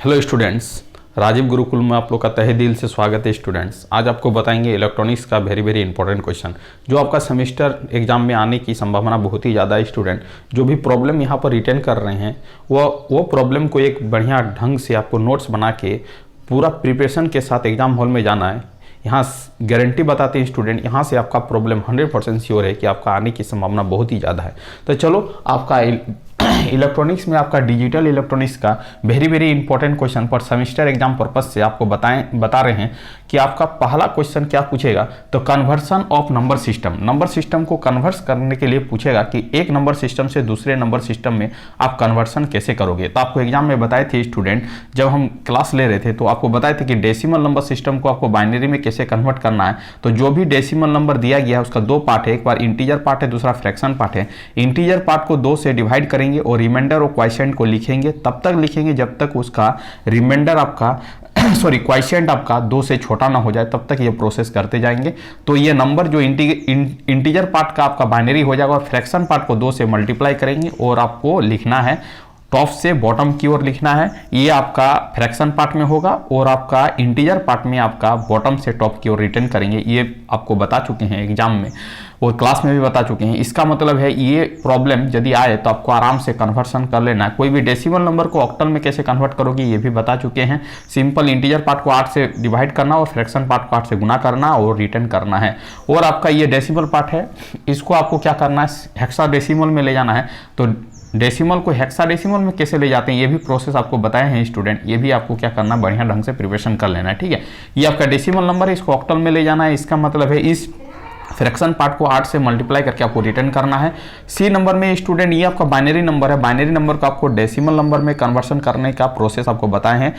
Hello students, Rajiv Gurukul में आप लोग का तहे दिल से स्वागत है। स्टूडेंट्स, आज आपको बताएंगे इलेक्ट्रॉनिक्स का वेरी इंपॉर्टेंट क्वेश्चन जो आपका सेमेस्टर एग्जाम में आने की संभावना बहुत ही ज़्यादा है। स्टूडेंट जो भी प्रॉब्लम यहाँ पर रिटेन कर रहे हैं वो प्रॉब्लम को एक बढ़िया ढंग से आपको नोट्स बना के पूरा प्रिपरेशन के साथ एग्जाम हॉल में जाना है। यहाँ गारंटी बताते हैं स्टूडेंट, यहाँ से आपका प्रॉब्लम 100% श्योर है कि आपका आने की संभावना बहुत ही ज़्यादा है। तो चलो, आपका इलेक्ट्रॉनिक्स में आपका डिजिटल इलेक्ट्रॉनिक्स का वेरी इंपॉर्टेंट क्वेश्चन पर सेमेस्टर एग्जाम पर्पस से आपको बता रहे हैं कि आपका पहला क्वेश्चन क्या पूछेगा। तो कन्वर्सन ऑफ नंबर सिस्टम को कन्वर्स करने के लिए पूछेगा कि एक नंबर सिस्टम से दूसरे नंबर सिस्टम में आप कन्वर्सन कैसे करोगे। तो आपको एग्जाम में बताए थे स्टूडेंट, जब हम क्लास ले रहे थे तो आपको बताए थे कि डेसिमल नंबर सिस्टम को आपको बाइनरी में कैसे कन्वर्ट करना है। तो जो भी डेसिमल नंबर दिया गया है उसका दो पार्ट है, एक बार इंटीजर पार्ट है, दूसरा फ्रैक्शन पार्ट है। इंटीजर पार्ट को 2 से डिवाइड करेंगे और रिमाइंडर और क्वोशिएंट को लिखेंगे, तब तक लिखेंगे जब तक उसका रिमाइंडर आपका क्वोशिएंट आपका 2 से छोटा ना हो जाए, तब तक ये प्रोसेस करते जाएंगे। तो ये नंबर जो इंटीजर पार्ट का आपका बाइनरी हो जाएगा और फ्रैक्शन पार्ट को 2 से मल्टीप्लाई करेंगे और आपको लिखना है टॉप से बॉटम की ओर लिखना है। ये आपका फ्रैक्शन पार्ट में होगा और आपका इंटीजर पार्ट में आपका बॉटम से टॉप की ओर रिटर्न करेंगे। ये आपको बता चुके हैं एग्जाम में और क्लास में भी बता चुके हैं। इसका मतलब है ये प्रॉब्लम यदि आए तो आपको आराम से कन्वर्सन कर लेना है। कोई भी डेसिमल नंबर को ऑक्टल में कैसे कन्वर्ट करोगे ये भी बता चुके हैं। सिंपल इंटीजर पार्ट को 8 से डिवाइड करना और फ्रैक्शन पार्ट को 8 से गुना करना और रिटर्न करना है। और आपका ये डेसिमल पार्ट है, इसको आपको क्या करना है, हेक्साडेसिमल में ले जाना है। तो डेसिमल को हेक्साडेसिमल में कैसे ले जाते हैं ये भी प्रोसेस आपको बताए हैं स्टूडेंट। ये भी आपको क्या करना, बढ़िया ढंग से प्रिपरेशन कर लेना है। ठीक है, ये आपका डेसिमल नंबर है, इसको ऑक्टल में ले जाना है। इसका मतलब है इस फ्रैक्शन पार्ट को 8 से मल्टीप्लाई करके आपको रिटर्न करना है। सी नंबर में स्टूडेंट ये आपका बाइनरी नंबर है, बाइनरी नंबर को आपको डेसिमल नंबर में कन्वर्सन करने का प्रोसेस आपको बताए हैं,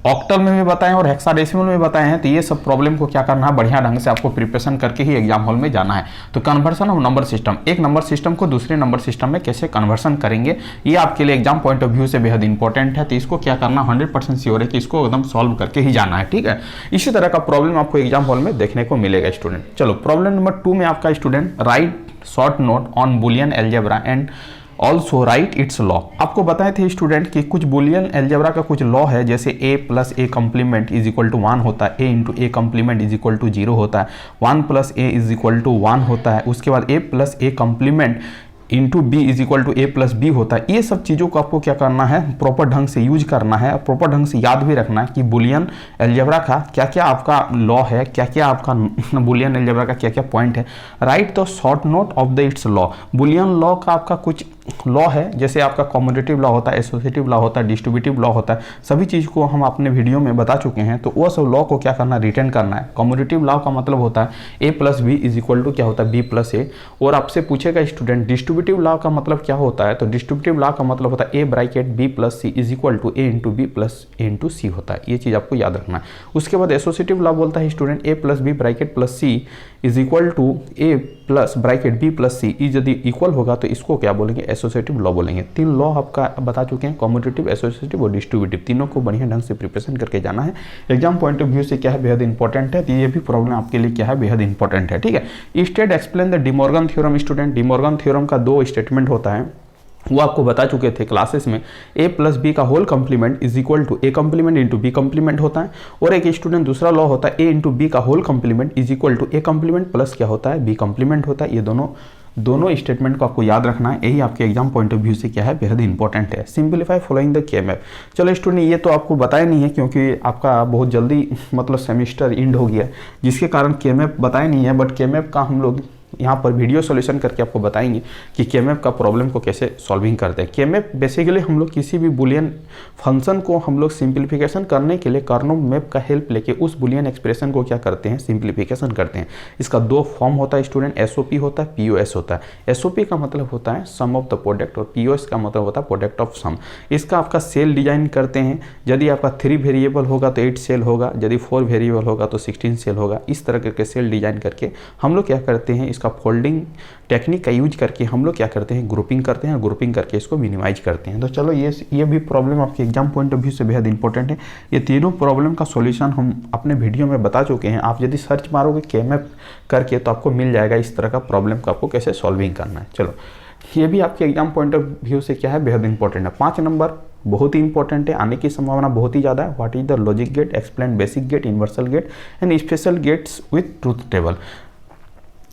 ऑक्टल में भी बताए हैं और हेक्साडेसिमल में बताए हैं। तो ये सब प्रॉब्लम को क्या करना है, बढ़िया ढंग से आपको प्रिपरेशन करके ही एग्जाम हॉल में जाना है। तो कन्वर्सन ऑफ नंबर सिस्टम, एक नंबर सिस्टम को दूसरे नंबर सिस्टम में कैसे कन्वर्सन करेंगे, ये आपके लिए एग्जाम पॉइंट ऑफ व्यू से बेहद इंपॉर्टेंट है। तो इसको क्या करना, 100% श्योर है कि इसको एकदम सॉल्व करके ही जाना है। ठीक है, इसी तरह का प्रॉब्लम आपको एग्जाम हॉल में देखने को मिलेगा स्टूडेंट। चलो, प्रॉब्लम नंबर 2 में आपका student right short note on Boolean algebra and also right it's law. आपको बताए थे स्टूडेंट कि कुछ बुलियन एल्जेब्रा का कुछ लॉ है, जैसे a plus A complement is equal to 1 होता है, a into A complement is equal to 0 होता है, 1 plus A is equal to 1 होता है, उसके बाद a plus A complement into B is equal to A plus B होता है। ये सब चीज़ों को आपको क्या करना है, प्रॉपर ढंग से यूज करना है, प्रॉपर ढंग से याद भी रखना है कि बुलियन एल्जेब्रा का क्या क्या आपका लॉ है, क्या क्या आपका बुलियन एल्जेब्रा का क्या क्या पॉइंट है। Right the short note of the it's law, Boolean law का आपका कुछ लॉ है, जैसे आपका कम्यूटेटिव लॉ होता है, एसोसिएटिव लॉ होता है, डिस्ट्रीब्यूटिव लॉ होता है। सभी चीज़ को हम अपने वीडियो में बता चुके हैं। तो वो सब लॉ को क्या करना, रिटर्न करना है। कम्यूटेटिव लॉ का मतलब होता है A plus B is equal to क्या होता है, बी प्लस ए। और आपसे पूछेगा स्टूडेंट डिस्ट्रीब्यूटिव लॉ का मतलब क्या होता है। तो डिस्ट्रीब्यूटिव लॉ का मतलब होता है A bracket B plus C is equal to A into B plus A into C होता है। ये चीज़ आपको याद रखना है। उसके बाद एसोसिएटिव लॉ बोलता है student A plus B bracket plus C is equal to A plus bracket B plus C. यदि इक्वल होगा तो इसको क्या बोलेंगे, एसोसिएटिव लॉ बोलेंगे। 3 लॉ आपका बता चुके हैं, कम्यूटेटिव, एसोसिएटिव और डिस्ट्रीब्यूटिव। तीनों को बढ़िया ढंग से प्रिपरेशन करके जाना है। एग्जाम पॉइंट ऑफ व्यू से क्या है, बेहद इंपॉर्टेंट है। तो ये भी प्रॉब्लम आपके लिए क्या है, बेहद इंपॉर्टेंट है। ठीक है, state explain the De Morgan theorem. Student De Morgan theorem का 2 स्टेटमेंट होता है, वो आपको बता चुके थे क्लासेस में। a प्लस बी का whole complement is equal to A complement into B complement होता है। और एक स्टूडेंट दूसरा लॉ होता है a इंटू बी का whole complement is equal to A complement plus क्या होता है, बी कंप्लीमेंट होता है। ये दोनों स्टेटमेंट को आपको याद रखना है। यही आपके एग्जाम पॉइंट ऑफ व्यू से क्या है, बेहद इंपॉर्टेंट है। Simplify following the K map. चलो स्टूडेंट, ये तो आपको बताया नहीं है क्योंकि आपका बहुत जल्दी मतलब सेमेस्टर एंड हो गया, जिसके कारण के-मैप बताया नहीं है। बट के-मैप का हम लोग यहाँ पर वीडियो सॉल्यूशन करके आपको बताएंगे कि के-मैप का प्रॉब्लम को कैसे सॉल्विंग करते हैं। के-मैप बेसिकली हम लोग किसी भी बुलियन फंक्शन को हम लोग सिंप्लीफिकेशन करने के लिए कार्नोव मैप का हेल्प लेके उस बुलियन एक्सप्रेशन को क्या करते हैं, सिंप्लीफिकेशन करते हैं। इसका 2 फॉर्म होता है स्टूडेंट, एसओपी होता है, पीओएस होता है। एसओपी का मतलब होता है सम ऑफ द प्रोडक्ट और पीओएस का मतलब होता है प्रोडक्ट ऑफ सम। इसका आपका सेल डिजाइन करते हैं। यदि आपका 3 वेरिएबल होगा तो 8 सेल होगा, यदि 4 वेरिएबल होगा तो 16 सेल होगा। इस तरह करके सेल डिजाइन करके हम लोग क्या करते हैं, इसका फोल्डिंग टेक्निक का यूज करके हम लोग क्या करते हैं, ग्रुपिंग करते हैं, ग्रुपिंग करके इसको मिनिमाइज करते हैं। तो चलो, ये भी प्रॉब्लम आपके एग्जाम पॉइंट ऑफ व्यू से बेहद इंपॉर्टेंट है। ये तीनों प्रॉब्लम का सॉल्यूशन हम अपने वीडियो में बता चुके हैं। आप यदि सर्च मारोगे के-मैप करके तो आपको मिल जाएगा इस तरह का प्रॉब्लम को आपको कैसे सॉल्विंग करना है। चलो, ये भी आपके एग्जाम पॉइंट ऑफ व्यू से क्या है, बेहद इंपॉर्टेंट है। 5 नंबर बहुत ही इंपॉर्टेंट है, आने की संभावना बहुत ही ज़्यादा है। What is the logic gate, explain basic gate, universal gate and special gates with truth table.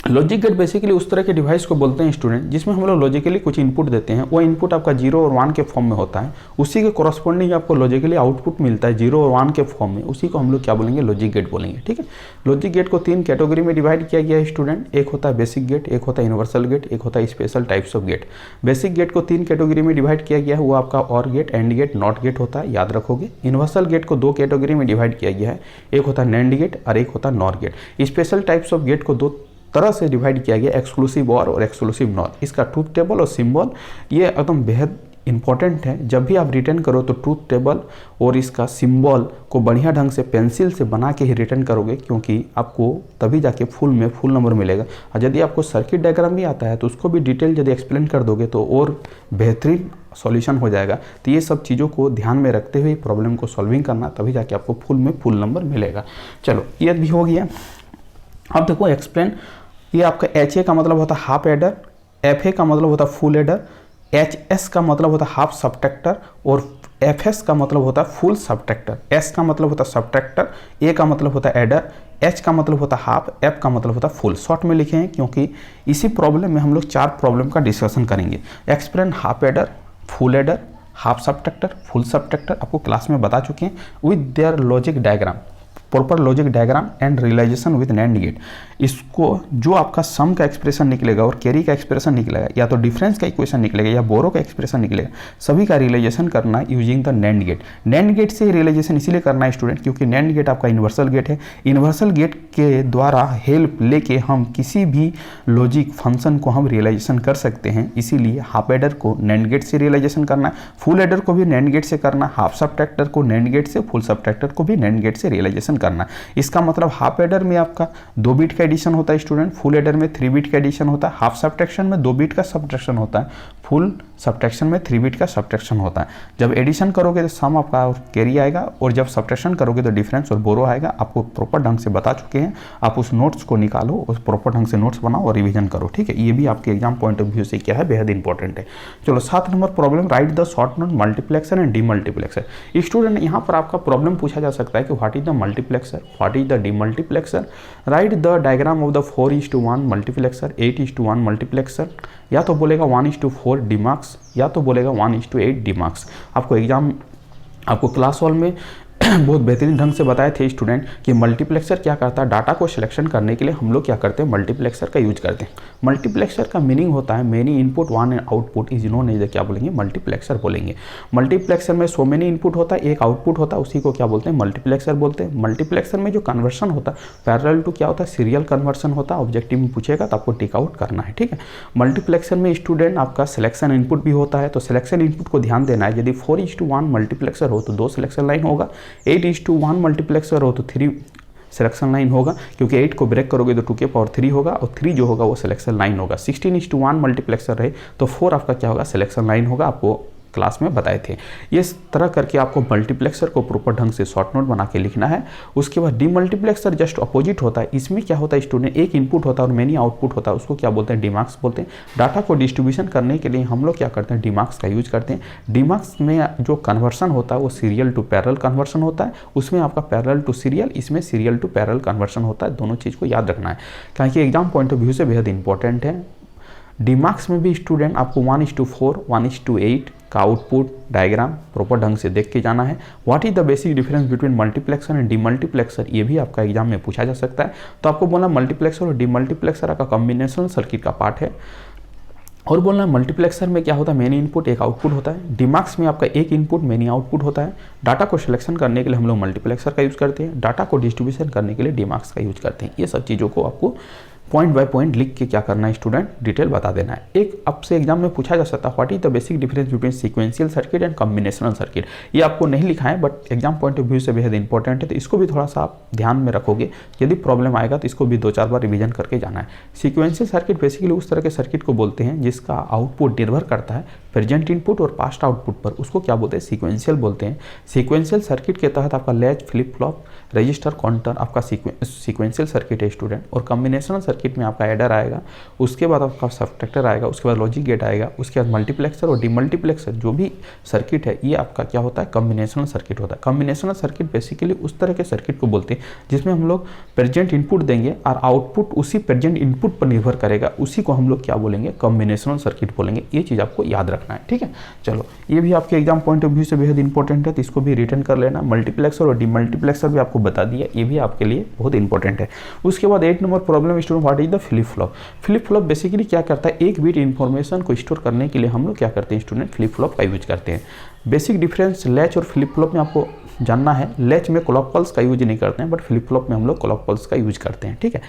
Logic gate basically उस तरह के डिवाइस को बोलते हैं स्टूडेंट जिसमें हम लोग लॉजिकली कुछ इनपुट देते हैं, वो इनपुट आपका 0 और 1 के फॉर्म में होता है, उसी के कॉरस्पॉन्डिंग आपको लॉजिकली आउटपुट मिलता है 0 और 1 के फॉर्म में, उसी को हम लोग क्या बोलेंगे, लॉजिक गेट बोलेंगे। ठीक है, लॉजिक गेट को 3 कैटेगरी में डिवाइड किया गया है स्टूडेंट। एक होता है बेसिक गेट, एक होता है यूनिवर्सल गेट, एक होता है special types of gate. Basic gate को 3 कैटेगरी में डिवाइड किया गया है, वो आपका or gate, and gate, not gate होता है, याद रखोगे। यूनिवर्सल गेट को 2 कैटेगरी में डिवाइड किया गया है, एक होता है नैंड गेट और एक होता है NOR gate. Special types of gate को 2 तरह से डिवाइड किया गया, एक्सक्लूसिव और एक्सक्लूसिव नॉर। इसका ट्रूथ टेबल और सिंबल ये एकदम बेहद इंपॉर्टेंट है। जब भी आप रिटर्न करो तो ट्रूथ टेबल और इसका सिंबल को बढ़िया ढंग से पेंसिल से बना के ही रिटर्न करोगे, क्योंकि आपको तभी जाके फुल नंबर मिलेगा। और यदि आपको सर्किट डायग्राम भी आता है तो उसको भी डिटेल यदि एक्सप्लेन कर दोगे तो और बेहतरीन सॉल्यूशन हो जाएगा। तो ये सब चीज़ों को ध्यान में रखते हुए प्रॉब्लम को सॉल्विंग करना, तभी जाके आपको फुल नंबर मिलेगा। चलो ये भी हो गया। अब देखो एक्सप्लेन, ये आपका HA का मतलब होता है हाफ एडर, FA का मतलब होता है फुल एडर, HS का मतलब होता है हाफ सबट्रैक्टर और FS का मतलब होता है फुल सबट्रैक्टर। S का मतलब होता है सबट्रैक्टर, A का मतलब होता है एडर, H का मतलब होता है हाफ, F का मतलब होता है फुल। शॉर्ट में लिखे हैं क्योंकि इसी प्रॉब्लम में हम लोग 4 प्रॉब्लम का डिस्कशन करेंगे। Explain half adder, full adder, half subtractor, full subtractor आपको क्लास में बता चुके हैं with their logic diagram, proper logic diagram and realisation with NAND gate. इसको जो आपका सम का एक्सप्रेशन निकलेगा और कैरी का एक्सप्रेशन निकलेगा, या तो डिफरेंस का इक्वेशन निकलेगा या बोरो का एक्सप्रेशन निकलेगा, सभी का रियलाइजेशन करना using the NAND gate. NAND gate से रियलाइजेशन इसीलिए करना है स्टूडेंट क्योंकि नैंड गेट आपका यूनिवर्सल गेट है। यूनिवर्सल गेट के द्वारा हेल्प लेके हम किसी भी लॉजिक फंक्शन को हम रियलाइजेशन कर सकते हैं, इसीलिए हाफ एडर को नैंड गेट से रियलाइजेशन करना है, फुल एडर को भी नैंड गेट से करना, हाफ सबट्रैक्टर को नैंड गेट से, फुल सबट्रैक्टर को भी नैंड गेट से रियलाइजेशन करना। इसका मतलब हाफ एडर में आपका 2 बिट का एडिशन होता है स्टूडेंट, फुल एडर में 3 बिट का एडिशन होता है, हाफ सबट्रैक्शन में 2 बिट का सबट्रैक्शन होता है, फुल सबट्रैक्शन में 3 बिट का सबट्रैक्शन होता है। जब एडिशन करोगे तो सम आपका और कैरी आएगा, और जब सबट्रैक्शन करोगे तो डिफरेंस और बोरो आएगा। आपको प्रॉपर ढंग से बता चुके हैं, आप उस नोट्स को निकालो, उस प्रॉपर ढंग से नोट्स बनाओ और रिवीजन करो। ठीक है, ये भी आपके एग्जाम पॉइंट ऑफ व्यू से क्या है, बेहद इंपॉर्टेंट है। चलो 7 number problem, right the short note multiplexer and demultiplexer. Student यहाँ पर आपका प्रॉब्लम पूछा जा सकता है कि what is the multiplexer, what is the demultiplexer, right the diagram of the 4:1 multiplexer, 8:1 multiplexer, या तो बोलेगा 1:4 डीमार्क्स, या तो बोलेगा 1:8 डीमार्क्स। आपको एग्जाम, आपको क्लास हॉल में बहुत बेहतरीन ढंग से बताए थे स्टूडेंट कि मल्टीप्लेक्सर क्या करता है, डाटा को सिलेक्शन करने के लिए हम लोग क्या करते हैं, मल्टीप्लेक्सर का यूज करते हैं। मल्टीप्लेक्सर का मीनिंग होता है many input one output is known as, क्या बोलेंगे, मल्टीप्लेक्सर बोलेंगे। मल्टीप्लेक्सर में सो मेनी इनपुट होता है, एक आउटपुट होता है, उसी को क्या बोलते हैं, मल्टीप्लेक्सर बोलते हैं। मल्टीप्लेक्सर में जो कन्वर्सन होता है पैरेलल टू क्या होता है, सीरियल कन्वर्सन होता है। ऑब्जेक्टिव में पूछेगा तो आपको टिक आउट करना है। ठीक है, मल्टीप्लेक्सर में स्टूडेंट आपका सिलेक्शन इनपुट भी होता है, तो सिलेक्शन इनपुट को ध्यान देना है। यदि 4:1 मल्टीप्लेक्सर हो तो 2 सिलेक्शन लाइन होगा, 8:1 मल्टीप्लेक्सर हो तो 3 सिलेक्शन लाइन होगा, क्योंकि 8 को ब्रेक करोगे तो 2 के पावर 3 होगा और 3 जो होगा वो सिलेक्शन लाइन होगा। 16:1 मल्टीप्लेक्सर रहे तो 4 आपका क्या होगा, सिलेक्शन लाइन होगा। आपको क्लास में बताए थे। इस तरह करके आपको मल्टीप्लेक्सर को प्रॉपर ढंग से शॉर्ट नोट बना के लिखना है। उसके बाद डीमल्टीप्लेक्सर जस्ट अपोजिट होता है। इसमें क्या होता है स्टूडेंट, एक इनपुट होता है और मेनी आउटपुट होता है, उसको क्या बोलते हैं, डीमार्क्स बोलते हैं। डाटा को डिस्ट्रीब्यूशन करने के लिए हम लोग क्या करते हैं, डीमार्क्स का यूज करते हैं। डीमार्क्स में जो कन्वर्सन होता है वो सीरियल टू पैरेलल कन्वर्सन होता है। उसमें आपका पैरेलल टू सीरियल, इसमें सीरियल टू पैरेलल कन्वर्सन होता है। दोनों चीज़ को याद रखना है, क्योंकि एग्जाम पॉइंट ऑफ व्यू से बेहद इंपॉर्टेंट है। डीमार्क्स में भी स्टूडेंट आपको 1:4, 1:8 का आउटपुट डायग्राम प्रॉपर ढंग से देख के जाना है। What is the basic difference between multiplexer and demultiplexer, ये भी आपका एग्जाम में पूछा जा सकता है। तो आपको बोलना मल्टीप्लेक्सर और डीमल्टीप्लेक्सर का कॉम्बिनेशन सर्किट का पार्ट है। और बोलना मल्टीप्लेक्सर में क्या होता है, मेनी इनपुट एक आउटपुट होता है। डीमार्क्स में आपका एक इनपुट मेनी आउटपुट होता है। डाटा को सिलेक्शन करने के लिए हम लोग मल्टीप्लेक्सर का यूज करते हैं, डाटा को डिस्ट्रीब्यूशन करने के लिए डीमार्क्स का यूज करते हैं। ये सब चीज़ों को आपको पॉइंट बाय पॉइंट लिख के क्या करना है स्टूडेंट, डिटेल बता देना है। एक आपसे एग्जाम में पूछा जा सकता है what is the basic difference between sequential circuit and combinational circuit. ये आपको नहीं लिखा है but exam point of view से बेहद इंपॉर्टेंट है, तो इसको भी थोड़ा सा आप ध्यान में रखोगे। यदि प्रॉब्लम आएगा तो इसको भी 2-4 बार रिवीजन करके जाना है। सीक्वेंशियल सर्किट बेसिकली उस तरह के सर्किट को बोलते हैं जिसका आउटपुट निर्भर करता है प्रेजेंट इनपुट और पास्ट आउटपुट पर, उसको क्या बोलते हैं, सीक्वेंशियल बोलते हैं। सीक्वेंशियल सर्किट के तहत आपका latch, flip flop, register, counter आपका सीक्वेंशियल सर्किट है स्टूडेंट। और कॉम्बिनेशनल सर्किट में आपका एडर आएगा, उसके बाद आपका सब्ट्रैक्टर आएगा, उसके बाद लॉजिक गेट आएगा, उसके बाद मल्टीप्लेक्सर और डीमल्टीप्लेक्सर। जो भी सर्किट है ये आपका क्या होता है, कॉम्बिनेशनल सर्किट होता है। कॉम्बिनेशनल सर्किट बेसिकली उस तरह के सर्किट को बोलते हैं जिसमें हम लोग प्रेजेंट इनपुट देंगे और आउटपुट उसी प्रेजेंट इनपुट पर निर्भर करेगा, उसी को हम लोग क्या बोलेंगे, कॉम्बिनेशनल सर्किट बोलेंगे। ये चीज़ आपको याद रखना है, ठीक है। चलो ये भी आपके एग्जाम पॉइंट ऑफ व्यू से बेहद इंपॉर्टेंट है, तो इसको भी रिटर्न कर लेना। मल्टीप्लेक्सर और डीमल्टीप्लेक्सर भी आपको बता दिया, ये भी आपके लिए बहुत इंपॉर्टेंट है। उसके बाद 8 number problem student, what is the flip flop. Flip flop basically क्या करता है, एक बिट इंफॉर्मेशन को स्टोर करने के लिए हम लोग क्या करते हैं स्टूडेंट, फ्लिप फ्लॉप का यूज करते हैं। बेसिक डिफरेंस लैच और फ्लिप फ्लॉप में आपको जानना है। लैच में क्लॉक पल्स का यूज नहीं करते हैं, बट फ्लिप फ्लॉप में हम लोग क्लॉक पल्स का यूज करते हैं, ठीक है।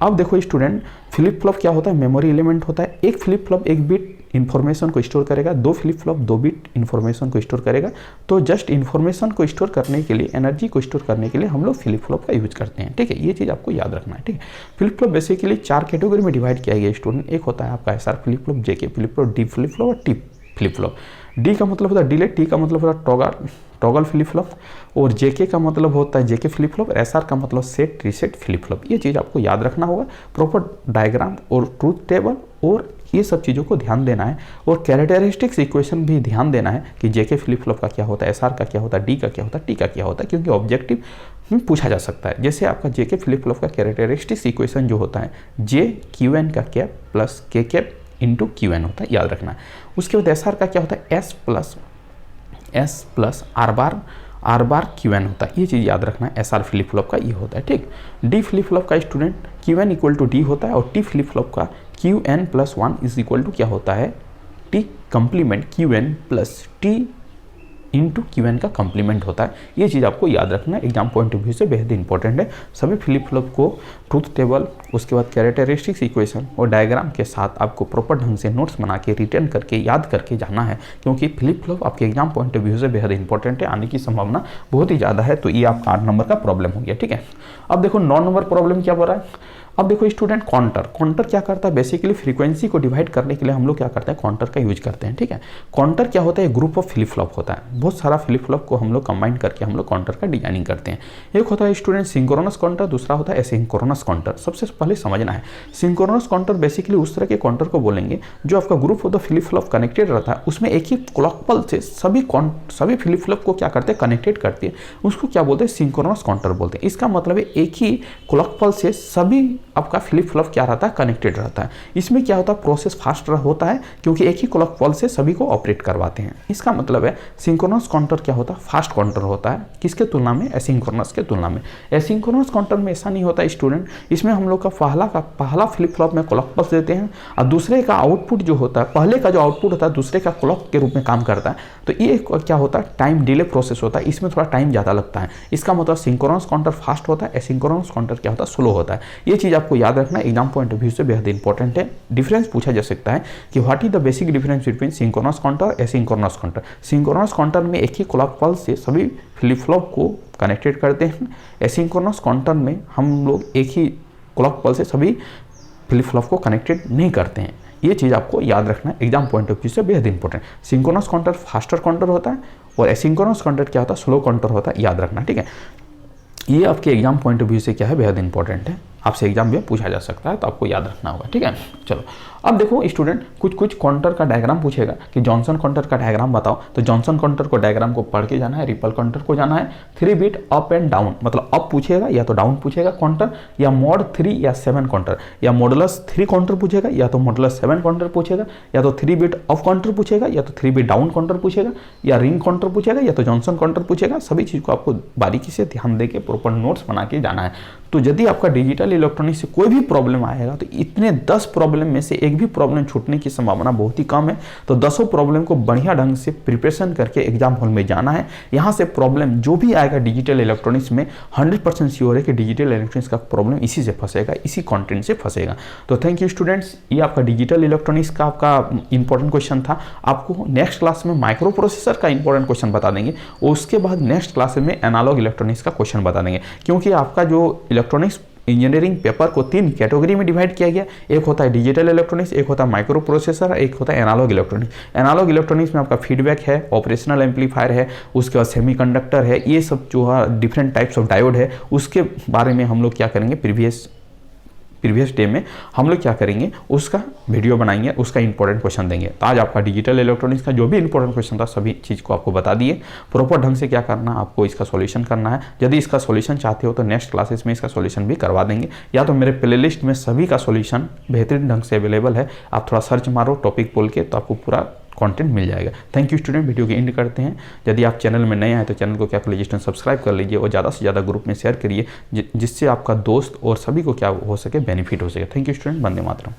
अब देखो स्टूडेंट, फ्लिप फ्लॉप क्या होता है, मेमोरी एलिमेंट होता है। एक फ्लिप फ्लॉप एक बिट इन्फॉर्मेशन को स्टोर करेगा, दो फ्लिप फ्लॉप 2 बिट इन्फॉर्मेशन को स्टोर करेगा। तो जस्ट इन्फॉर्मेशन को स्टोर करने के लिए, एनर्जी को स्टोर करने के लिए हम लोग फ्लिप फ्लॉप का यूज करते हैं, ठीक है। ये चीज़ आपको याद रखना है, ठीक है। फ्लिप फ्लॉप बेसिकली 4 कैटेगरी में डिवाइड किया गया स्टूडेंट। एक होता है आपका SR flip flop, JK flip flop, D flip flop और टी फ्लिप फ्लॉप। डी का मतलब होता है डिले, टी का मतलब होता है टॉगल फ्लिप फ्लॉप और जेके का मतलब होता है जेके फ्लिप फ्लॉप, एसआर का मतलब सेट रीसेट फ्लिप फ्लॉप। ये चीज़ आपको याद रखना होगा। प्रॉपर डायग्राम और ट्रूथ टेबल और ये सब चीज़ों को ध्यान देना है, और कैरेक्टरिस्टिक्स इक्वेशन भी ध्यान देना है कि जेके फ्लिप फ्लॉप का क्या होता है, एसआर का क्या होता है, डी का क्या होता है, टी का क्या होता है, क्योंकि ऑब्जेक्टिव पूछा जा सकता है। जैसे आपका जेके फ्लिप फ्लॉप का कैरेक्टरिस्टिक्स इक्वेशन जो होता है, जे क्यू एन का कैप प्लस के कैप इंटू क्यू एन होता है, याद रखना है। उसके बाद एसआर का क्या होता है, S plus R bar Q N होता है। ये चीज़ याद रखना है, एसआर फ्लिप फ्लॉप का ये होता है, ठीक। डी फ्लिप फ्लॉप का student Q N equal to D होता है, और टी फ्लिप फ्लॉप का Q N plus 1 is equal to क्या होता है, T complement Q N plus T into Q N का कंप्लीमेंट होता है। ये चीज़ आपको याद रखना है, एग्जाम पॉइंट ऑफ व्यू से बेहद इंपॉर्टेंट है। सभी फ्लिप फ्लॉप को ट्रूथ टेबल, उसके बाद कैरेक्टरिस्टिक्स इक्वेशन और डायग्राम के साथ आपको प्रॉपर ढंग से नोट्स बना के रिटर्न करके याद करके जाना है, क्योंकि फ्लिप फ्लॉप आपके एग्जाम पॉइंट ऑफ व्यू से बेहद इंपॉर्टेंट है, आने की संभावना बहुत ही ज़्यादा है। तो ये आपका 8 नंबर का प्रॉब्लम हो गया, ठीक है। अब देखो 9 नंबर प्रॉब्लम क्या हो रहा है। अब देखो स्टूडेंट, काउंटर क्या करता है, बेसिकली फ्रीक्वेंसी को डिवाइड करने के लिए हम लोग क्या करते हैं, काउंटर का यूज करते हैं, ठीक है। काउंटर क्या होता है, ग्रुप ऑफ फ्लिप फ्लॉप होता है। बहुत सारा फ्लिप फ्लॉप को हम लोग कंबाइन करके हम लोग काउंटर का डिजाइनिंग करते हैं। एक होता है स्टूडेंट सिंक्रोनस काउंटर, दूसरा होता है एसिंक्रोनस काउंटर। सबसे पहले समझना है, सिंक्रोनस काउंटर बेसिकली उस तरह के काउंटर को बोलेंगे जो आपका group of the flip flop connected रहता है, उसमें एक ही क्लॉक पल्स से सभी फ्लिप फ्लॉप को क्या करते हैं, कनेक्टेड करते हैं। उसको क्या बोलते हैं, सिंक्रोनस काउंटर बोलते हैं। इसका मतलब है एक ही क्लॉक पल्स से सभी आपका फ्लिप फ्लॉप क्या रहता है, कनेक्टेड रहता है। इसमें क्या होता है, प्रोसेस फास्ट होता है, क्योंकि एक ही क्लॉक पल्स से सभी को ऑपरेट करवाते हैं। इसका मतलब है सिंक्रोनस काउंटर क्या होता है, फास्ट काउंटर होता है। किसके तुलना में, एसिंक्रोनस के तुलना में। एसिंक्रोनस काउंटर में ऐसा नहीं होता स्टूडेंट, इसमें हम लोग का पहला फ्लिप फ्लॉप में क्लॉक पल्स देते हैं और दूसरे का आउटपुट जो होता है, पहले का जो आउटपुट होता है दूसरे का क्लॉक के रूप में काम करता है। तो ये क्या होता है, टाइम डिले प्रोसेस होता है, इसमें थोड़ा टाइम ज़्यादा लगता है। इसका मतलब सिंक्रोनस काउंटर फास्ट होता है, एसिंक्रोनस काउंटर क्या होता है, स्लो होता है। ये चीज़ आपको याद रखना है, एग्जाम पॉइंट ऑफ व्यू से बेहद इंपॉर्टेंट है। डिफरेंस पूछा जा सकता है कि what is the basic difference between synchronous counter और एसिंक्रोनस काउंटर। सिंक्रोनस काउंटर में एक ही क्लॉक पल्स से सभी फ्लिप फ्लॉप को कनेक्टेड करते हैं। एसिंक्रोनस काउंटर में हम लोग एक ही क्लॉक पल्स से सभी फ्लिप फ्लॉप को कनेक्टेड नहीं करते हैं। ये चीज़ आपको याद रखना है, एग्जाम पॉइंट ऑफ व्यू से बेहद important. Synchronous counter faster counter होता है और एसिंक्रोनस काउंटर क्या होता है, स्लो काउंटर होता है, याद रखना, ठीक है। ये आपके एग्जाम पॉइंट ऑफ व्यू से क्या है, बेहद इंपॉर्टेंट है, आपसे एग्जाम में पूछा जा सकता है, तो आपको याद रखना होगा, ठीक है। चलो अब देखो स्टूडेंट, कुछ काउंटर का डायग्राम पूछेगा कि जॉनसन काउंटर का डायग्राम बताओ, तो जॉनसन काउंटर को डायग्राम को पढ़ के जाना है। रिपल काउंटर को जाना है 3 बिट अप एंड डाउन, मतलब अप पूछेगा या तो डाउन पूछेगा काउंटर, या मॉड 3 या 7 काउंटर, या मॉडुलस 3 काउंटर पूछेगा, या तो मॉडुलस 7 काउंटर पूछेगा, या तो 3 बिट अप काउंटर पूछेगा, या तो 3 बिट डाउन काउंटर पूछेगा, या रिंग काउंटर पूछेगा, या तो जॉनसन काउंटर पूछेगा। सभी चीज़ को आपको बारीकी से ध्यान देके प्रॉपर नोट्स बना के जाना है। तो यदि आपका डिजिटल इलेक्ट्रॉनिक्स से कोई भी प्रॉब्लम आएगा तो इतने 10 प्रॉब्लम में से एक भी प्रॉब्लम छूटने की संभावना बहुत ही कम है। तो 10 प्रॉब्लम को बढ़िया ढंग से प्रिपरेशन करके एग्जाम हॉल में जाना है। यहाँ से प्रॉब्लम जो भी आएगा डिजिटल इलेक्ट्रॉनिक्स में 100% श्योर है कि डिजिटल इलेक्ट्रॉनिक्स का प्रॉब्लम इसी से फंसेगा, इसी कंटेंट से फंसेगा। तो थैंक यू स्टूडेंट्स, ये आपका डिजिटल इलेक्ट्रॉनिक्स का आपका इंपॉर्टेंट क्वेश्चन था। आपको नेक्स्ट क्लास में माइक्रो प्रोसेसर का इंपॉर्टेंट क्वेश्चन बता देंगे, और उसके बाद नेक्स्ट क्लास में एनालॉग इलेक्ट्रॉनिक्स का क्वेश्चन बता देंगे। क्योंकि आपका जो इलेक्ट्रॉनिक्स इंजीनियरिंग पेपर को 3 कैटेगरी में डिवाइड किया गया। एक होता है डिजिटल इलेक्ट्रॉनिक्स, एक होता है माइक्रो प्रोसेसर, एक होता है एनालॉग इलेक्ट्रॉनिक्स। एनालॉग इलेक्ट्रॉनिक्स में आपका फीडबैक है, ऑपरेशनल एम्पलीफायर है, उसके बाद सेमीकंडक्टर है, ये सब जो है डिफरेंट टाइप्स ऑफ डायोड है, उसके बारे में हम लोग क्या करेंगे, प्रीवियस प्रीवियस डे में हम लोग क्या करेंगे, उसका वीडियो बनाएंगे, उसका इंपॉर्टेंट क्वेश्चन देंगे। तो आज आपका डिजिटल इलेक्ट्रॉनिक्स का जो भी इंपॉर्टेंट क्वेश्चन था सभी चीज़ को आपको बता दिए। प्रॉपर ढंग से क्या करना, आपको इसका सॉल्यूशन करना है। यदि इसका सॉल्यूशन चाहते हो तो नेक्स्ट क्लासेस में इसका सॉल्यूशन भी करवा देंगे, या तो मेरे प्लेलिस्ट में सभी का सॉल्यूशन बेहतरीन ढंग से अवेलेबल है। आप थोड़ा सर्च मारो टॉपिक बोल के तो आपको पूरा कंटेंट मिल जाएगा। थैंक यू स्टूडेंट, वीडियो की एंड करते हैं। यदि आप चैनल में नए आए तो चैनल को क्या कर लीजिए, सब्सक्राइब कर लीजिए और ज़्यादा से ज़्यादा ग्रुप में शेयर करिए, जिससे आपका दोस्त और सभी को क्या हो सके, बेनिफिट हो सके। Thank you student, Vande Mataram.